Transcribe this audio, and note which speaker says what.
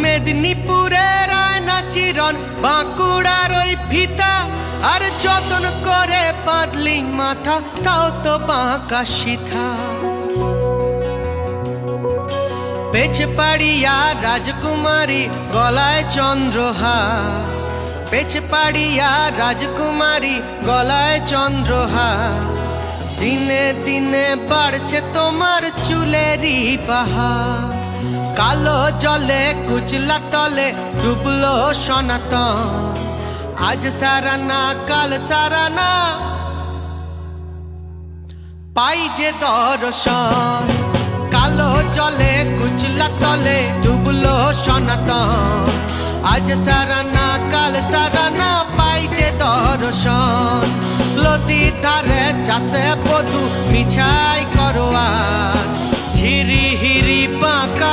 Speaker 1: মেদিনীপুরের আয়না চিরন বাঁকুড়ার ওই ফিতা আর যতন করে বাঁধলি মাথা তাও তো বাঁকা সিথা। পেছপাড়িয়া রাজকুমারী গলায় চন্দ্রহার, পেছপাড়িয়া রাজকুমারী গলায় চন্দ্রহার। দিনে দিনে বাড়ছে তোমার চুলেরই বাহার। কালো জলে কুচলা তলে ডুবলো সনাতন, আজ সারানা কাল সারানা পাই যে দর্শন। কালো জলে কুচলা তলে ডুবলো সনাতন, আজ সারানা কাল সারানা পাই যে দর্শন। নদীর ধারে চাষে বধু মিছাই করোয়া, হিরি হিরি বাঁকা